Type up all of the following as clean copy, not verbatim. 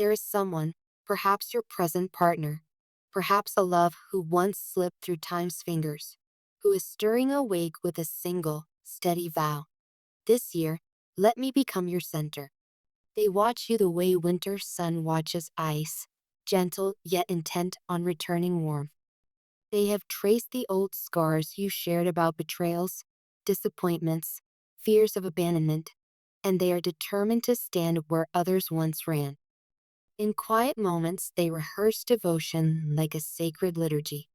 There is someone, perhaps your present partner, perhaps a love who once slipped through time's fingers, who is stirring awake with a single, steady vow. This year, let me become your center. They watch you the way winter's sun watches ice, gentle yet intent on returning warmth. They have traced the old scars you shared about betrayals, disappointments, fears of abandonment, and they are determined to stand where others once ran. In quiet moments, they rehearse devotion like a sacred liturgy.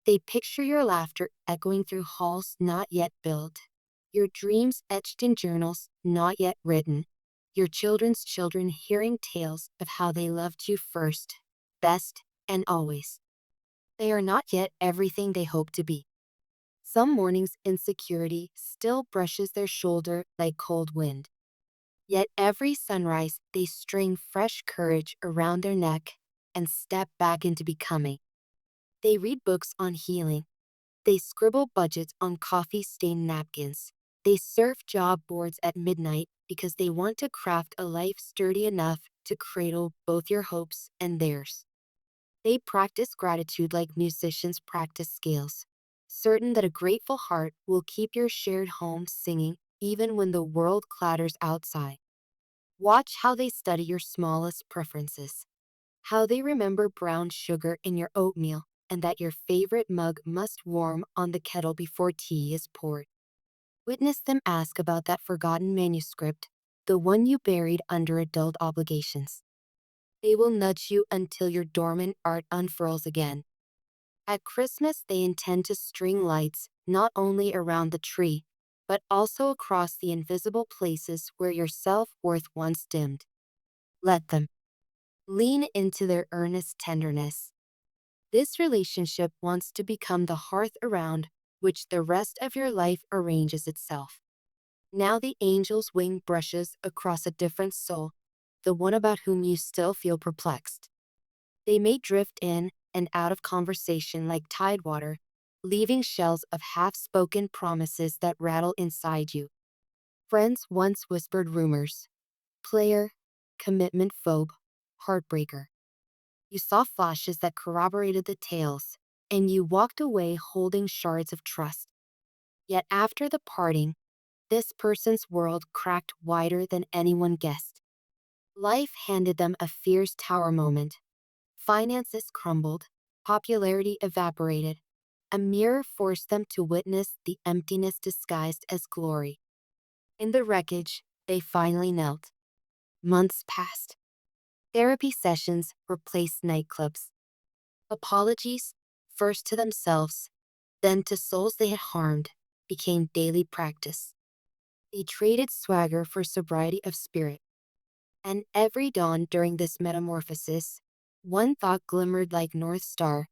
They picture your laughter echoing through halls not yet built, your dreams etched in journals not yet written, your children's children hearing tales of how they loved you first, best, and always. They are not yet everything they hope to be. Some mornings insecurity still brushes their shoulder like cold wind. Yet every sunrise they string fresh courage around their neck and step back into becoming. They read books on healing. They scribble budgets on coffee-stained napkins. They surf job boards at midnight because they want to craft a life sturdy enough to cradle both your hopes and theirs. They practice gratitude like musicians practice scales, certain that a grateful heart will keep your shared home singing even when the world clatters outside. Watch how they study your smallest preferences, how they remember brown sugar in your oatmeal and that your favorite mug must warm on the kettle before tea is poured. Witness them ask about that forgotten manuscript, the one you buried under adult obligations. They will nudge you until your dormant art unfurls again. At Christmas, they intend to string lights not only around the tree, but also across the invisible places where your self-worth once dimmed. Let them. Lean into their earnest tenderness. This relationship wants to become the hearth around which the rest of your life arranges itself. Now the angel's wing brushes across a different soul, the one about whom you still feel perplexed. They may drift in and out of conversation like tidewater, leaving shells of half-spoken promises that rattle inside you. Friends once whispered rumors. Player, commitment phobe, heartbreaker. You saw flashes that corroborated the tales, and you walked away holding shards of trust. Yet after the parting, this person's world cracked wider than anyone guessed. Life handed them a fierce tower moment. Finances crumbled, popularity evaporated. A mirror forced them to witness the emptiness disguised as glory. In the wreckage, they finally knelt. Months passed. Therapy sessions replaced nightclubs. Apologies, first to themselves, then to souls they had harmed, became daily practice. They traded swagger for sobriety of spirit. And every dawn during this metamorphosis, one thought glimmered like North Star.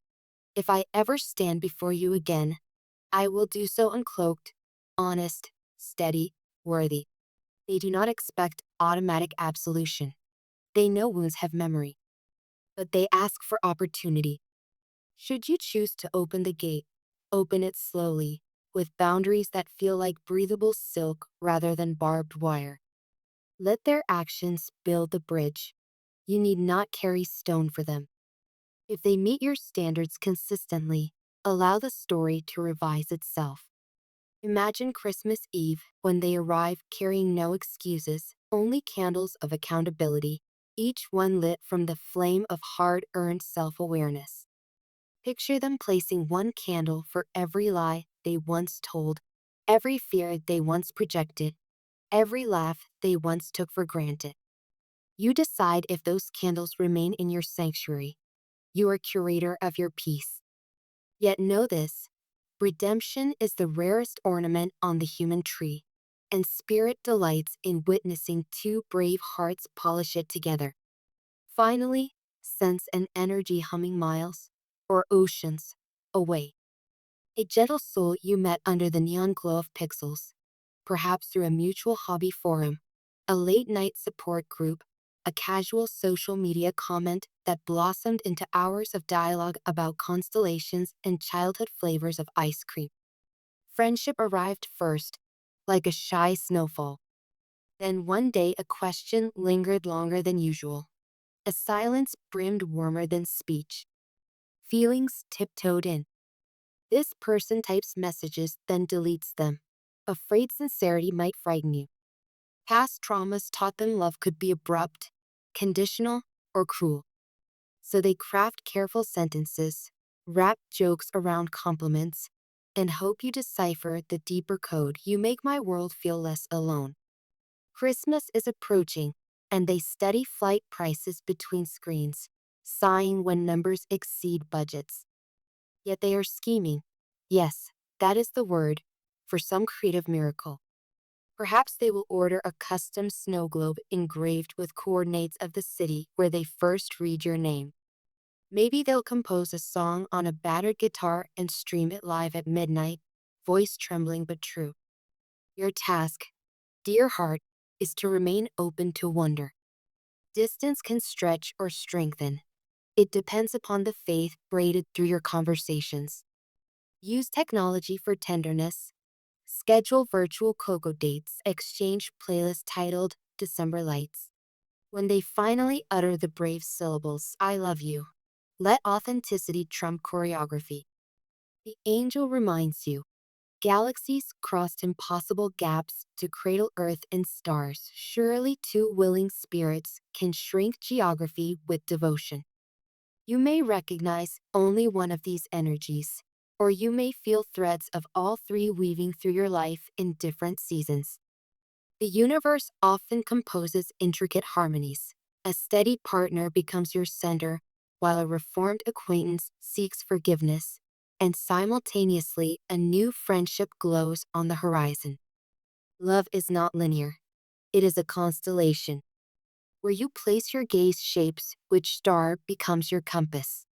If I ever stand before you again, I will do so uncloaked, honest, steady, worthy. They do not expect automatic absolution. They know wounds have memory, but they ask for opportunity. Should you choose to open the gate, open it slowly, with boundaries that feel like breathable silk rather than barbed wire. Let their actions build the bridge. You need not carry stone for them. If they meet your standards consistently, allow the story to revise itself. Imagine Christmas Eve when they arrive carrying no excuses, only candles of accountability, each one lit from the flame of hard-earned self-awareness. Picture them placing one candle for every lie they once told, every fear they once projected, every laugh they once took for granted. You decide if those candles remain in your sanctuary. You are curator of your peace. Yet know this, redemption is the rarest ornament on the human tree, and spirit delights in witnessing two brave hearts polish it together. Finally, sense an energy humming miles, or oceans, away. A gentle soul you met under the neon glow of pixels, perhaps through a mutual hobby forum, a late-night support group, a casual social media comment that blossomed into hours of dialogue about constellations and childhood flavors of ice cream. Friendship arrived first, like a shy snowfall. Then one day a question lingered longer than usual. A silence brimmed warmer than speech. Feelings tiptoed in. This person types messages, then deletes them. Afraid sincerity might frighten you. Past traumas taught them love could be abrupt, conditional, or cruel. So they craft careful sentences, wrap jokes around compliments, and hope you decipher the deeper code. You make my world feel less alone. Christmas is approaching, and they study flight prices between screens, sighing when numbers exceed budgets. Yet they are scheming. Yes, that is the word, for some creative miracle. Perhaps they will order a custom snow globe engraved with coordinates of the city where they first read your name. Maybe they'll compose a song on a battered guitar and stream it live at midnight, voice trembling but true. Your task, dear heart, is to remain open to wonder. Distance can stretch or strengthen. It depends upon the faith braided through your conversations. Use technology for tenderness. Schedule virtual cocoa dates. Exchange playlists titled December Lights. When they finally utter the brave syllables, I love you, let authenticity trump choreography. The angel reminds you, galaxies crossed impossible gaps to cradle Earth and stars. Surely two willing spirits can shrink geography with devotion. You may recognize only one of these energies, or you may feel threads of all three weaving through your life in different seasons. The universe often composes intricate harmonies. A steady partner becomes your center, while a reformed acquaintance seeks forgiveness, and simultaneously a new friendship glows on the horizon. Love is not linear. It is a constellation. Where you place your gaze shapes which star becomes your compass.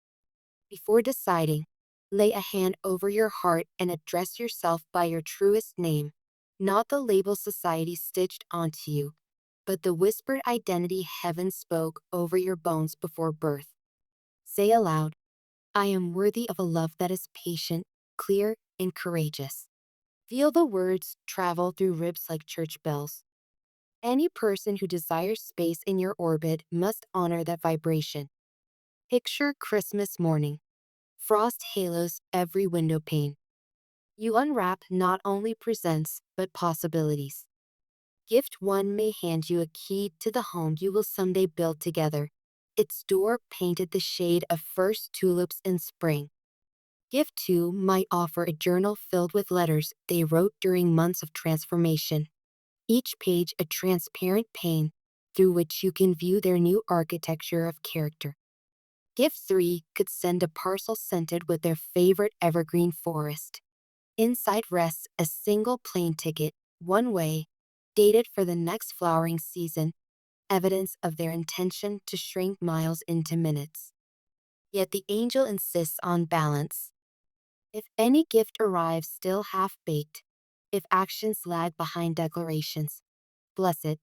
Before deciding, lay a hand over your heart and address yourself by your truest name, not the label society stitched onto you, but the whispered identity heaven spoke over your bones before birth. Say aloud, I am worthy of a love that is patient, clear, and courageous. Feel the words travel through ribs like church bells. Any person who desires space in your orbit must honor that vibration. Picture Christmas morning. Frost halos every window pane. You unwrap not only presents, but possibilities. Gift 1 may hand you a key to the home you will someday build together. Its door painted the shade of first tulips in spring. Gift 2 might offer a journal filled with letters they wrote during months of transformation. Each page a transparent pane through which you can view their new architecture of character. Gift 3 could send a parcel scented with their favorite evergreen forest. Inside rests a single plane ticket, one way, dated for the next flowering season, evidence of their intention to shrink miles into minutes. Yet the angel insists on balance. If any gift arrives still half-baked, if actions lag behind declarations, bless it,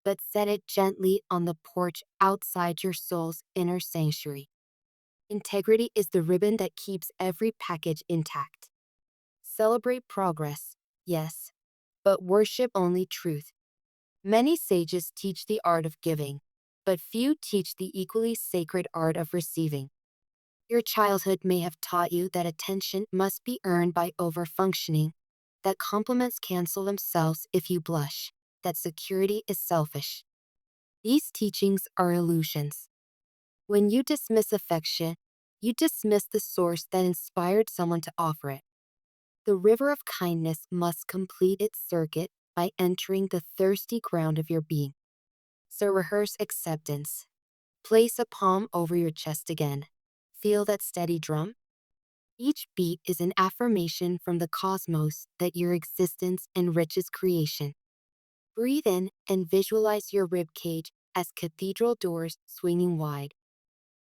but set it gently on the porch outside your soul's inner sanctuary. Integrity is the ribbon that keeps every package intact. Celebrate progress, yes, but worship only truth. Many sages teach the art of giving, but few teach the equally sacred art of receiving. Your childhood may have taught you that attention must be earned by overfunctioning, that compliments cancel themselves if you blush, that security is selfish. These teachings are illusions. When you dismiss affection, you dismiss the source that inspired someone to offer it. The river of kindness must complete its circuit by entering the thirsty ground of your being. So rehearse acceptance. Place a palm over your chest again. Feel that steady drum? Each beat is an affirmation from the cosmos that your existence enriches creation. Breathe in and visualize your ribcage as cathedral doors swinging wide.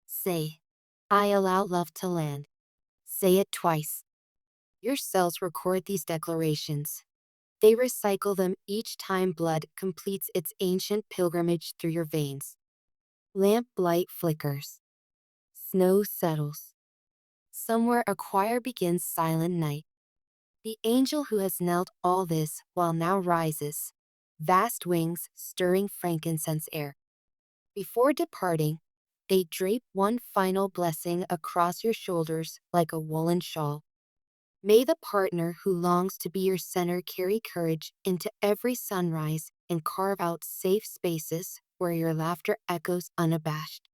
Say, I allow love to land. Say it twice. Your cells record these declarations. They recycle them each time blood completes its ancient pilgrimage through your veins. Lamp light flickers. Snow settles. Somewhere a choir begins silent night. The angel who has knelt all this while now rises, vast wings stirring frankincense air. Before departing, They drape one final blessing across your shoulders like a woolen shawl. May the partner who longs to be your center carry courage into every sunrise and carve out safe spaces where your laughter echoes unabashed.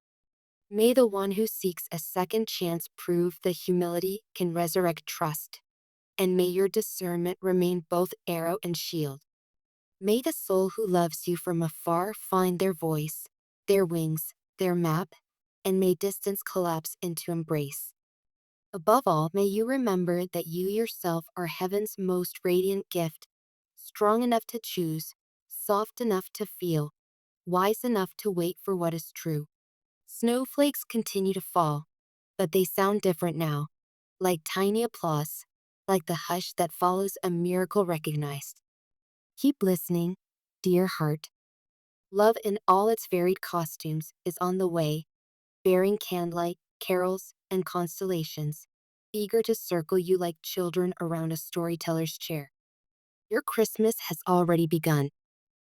May the one who seeks a second chance prove that humility can resurrect trust, and may your discernment remain both arrow and shield. May the soul who loves you from afar find their voice, their wings, their map, and may distance collapse into embrace. Above all, may you remember that you yourself are heaven's most radiant gift, strong enough to choose, soft enough to feel, wise enough to wait for what is true. Snowflakes continue to fall, but they sound different now, like tiny applause, like the hush that follows a miracle recognized. Keep listening, dear heart. Love in all its varied costumes is on the way, bearing candlelight, carols, and constellations, eager to circle you like children around a storyteller's chair. Your Christmas has already begun.